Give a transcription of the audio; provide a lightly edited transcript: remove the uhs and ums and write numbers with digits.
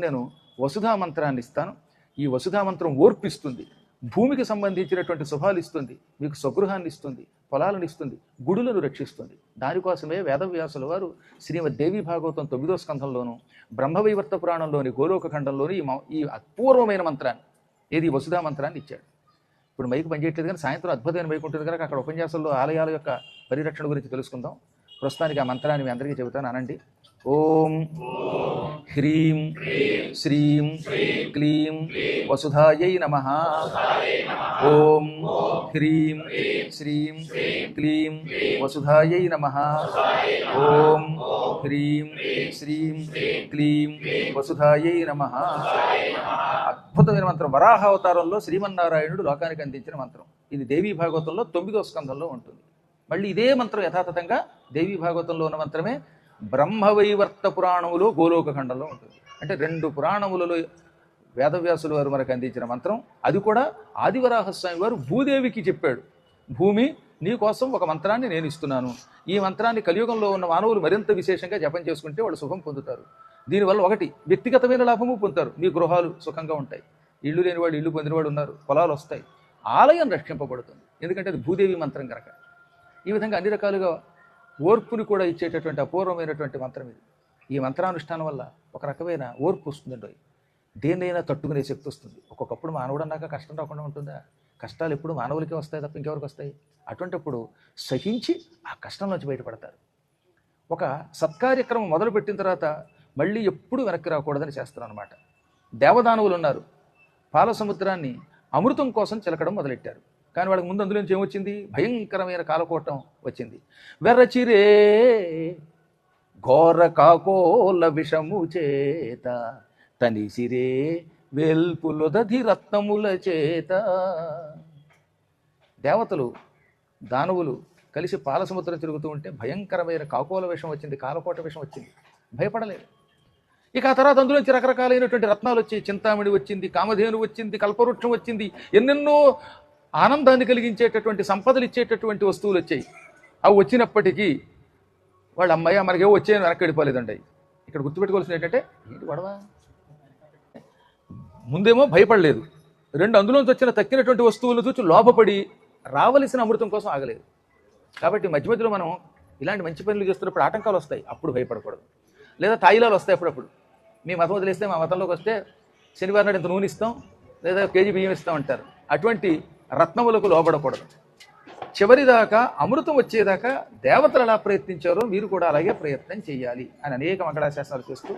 నేను వసుధా మంత్రాన్ని ఇస్తాను. ఈ వసుధా మంత్రం ఓర్పిస్తుంది, భూమికి సంబంధించినటువంటి శుభాలు ఇస్తుంది, మీకు స్వగృహాన్ని ఇస్తుంది, పొలాలను ఇస్తుంది, గుడులను రక్షిస్తుంది. దానికోసమే వేదవ్యాసుల వారు శ్రీమద్ దేవి భాగవతం 9వ స్కంధంలోను, బ్రహ్మవైవర్త పురాణంలోని గోలోక ఖండంలోని ఈ అపూర్వమైన మంత్రాన్ని, ఏది వసుధా మంత్రాన్ని ఇచ్చాడు. ఇప్పుడు మైకు పనిచేయట్లేదు, కానీ సాయంత్రం అద్భుతమైన మైకు ఉంటుంది కనుక అక్కడ ఉపన్యాసంలో ఆలయాల యొక్క పరిరక్షణ గురించి తెలుసుకుందాం. ప్రస్తుతానికి ఆ మంత్రాన్ని మీ అందరికీ చెబుతాను, అనండి. ఓం హ్రీం శ్రీం క్లీం వసుధాయై నమః. ఓం హ్రీం శ్రీం క్లీం వసుధాయై నమః. ఓం హ్రీం శ్రీం క్లీం వసుధాయై నమః. అద్భుతమైన మంత్రం. వరాహ అవతారంలో శ్రీమన్నారాయణుడు లోకానికి అందించిన మంత్రం. ఇది దేవీ భాగవతంలో 9వ స్కంధంలో ఉంటుంది. మళ్ళీ ఇదే మంత్రం యథాతథంగా దేవీ భాగవతంలో ఉన్న మంత్రమే బ్రహ్మవైవర్త పురాణములో గోలోక ఖండంలో ఉంటుంది. అంటే 2 పురాణములలో వేదవ్యాసుల వారు మనకు అందించిన మంత్రం. అది కూడా ఆదివరాహస్వామి వారు భూదేవికి చెప్పాడు, భూమి నీ కోసం ఒక మంత్రాన్ని నేను ఇస్తున్నాను. ఈ మంత్రాన్ని కలియుగంలో ఉన్న మానవులు మరింత విశేషంగా జపం చేసుకుంటే వాళ్ళు సుఖం పొందుతారు. దీనివల్ల ఒకటి వ్యక్తిగతమైన లాభము పొందుతారు, మీ గృహాలు సుఖంగా ఉంటాయి, ఇల్లు లేని వాడు ఇల్లు పొందినవాడు ఉన్నారు, పొలాలు వస్తాయి, ఆలయం రక్షింపబడుతుంది, ఎందుకంటే అది భూదేవి మంత్రం కనుక. ఈ విధంగా అన్ని రకాలుగా ఓర్పుని కూడా ఇచ్చేటటువంటి అపూర్వమైనటువంటి మంత్రం ఇది. ఈ మంత్రానుష్ఠానం వల్ల ఒక రకమైన ఓర్పు వస్తుందండి. దేన్నైనా తట్టుకునే శక్తి వస్తుంది. ఒక్కొక్కప్పుడు మానవుడు అన్నాక కష్టం రాకుండా ఉంటుందా? కష్టాలు ఎప్పుడు మానవులకే వస్తాయి తప్ప ఇంకెవరికి వస్తాయి? అటువంటిప్పుడు సహించి ఆ కష్టం నుంచి బయటపడతారు. ఒక సత్కార్యక్రమం మొదలుపెట్టిన తర్వాత మళ్ళీ ఎప్పుడు వెనక్కి రాకూడదని చేస్తారు అన్నమాట. దేవదానవులు ఉన్నారు, పాల సముద్రాన్ని అమృతం కోసం చిలకడం మొదలెట్టారు. కానీ వాళ్ళకి ముందు అందులోంచి ఏమొచ్చింది? భయంకరమైన కాలకోటం వచ్చింది. వెర్రచిరే ఘోర కాకోల విషము చేత తనిసిరే వెల్పులొదధి రత్నముల చేత. దేవతలు దానవులు కలిసి పాల సముద్రం తిరుగుతూ ఉంటే భయంకరమైన కాకోల విషం వచ్చింది, కాలకోట విషం వచ్చింది. భయపడలేదు. ఇక ఆ తర్వాత అందులోంచి రకరకాలైనటువంటి రత్నాలు వచ్చాయి. చింతామణి వచ్చింది, కామధేను వచ్చింది, కల్పవృక్షం వచ్చింది, ఎన్నెన్నో ఆనందాన్ని కలిగించేటటువంటి సంపదలు ఇచ్చేటటువంటి వస్తువులు వచ్చాయి. అవి వచ్చినప్పటికీ వాళ్ళ అమ్మాయి మనకేవో వచ్చాయని వెనక్కి వెళ్ళిపోలేదండి. ఇక్కడ గుర్తుపెట్టుకోవాల్సింది ఏంటంటే, ఏంటి గొడవ? ముందేమో భయపడలేదు, 2 అందులోంచి వచ్చిన తక్కినటువంటి వస్తువులు చూసి లోపపడి రావలసిన అమృతం కోసం ఆగలేదు. కాబట్టి మధ్య మధ్యలో మనం ఇలాంటి మంచి పనులు చేస్తున్నప్పుడు ఆటంకాలు వస్తాయి, అప్పుడు భయపడకూడదు. లేదా తాయిలాలు వస్తాయి అప్పుడప్పుడు. మీ మతం వదిలేస్తే మా మతంలోకి వస్తే శనివారం నాడు ఇంత నూనె ఇస్తాం, లేదా కేజీ బియ్యం ఇస్తాం అంటారు. అటువంటి రత్నములకు లోబడకూడదు. చివరిదాకా అమృతం వచ్చేదాకా దేవతలు ఎలా ప్రయత్నించారో మీరు కూడా అలాగే ప్రయత్నం చేయాలి అని అనేక మంగళాశాసనాలు చేస్తూ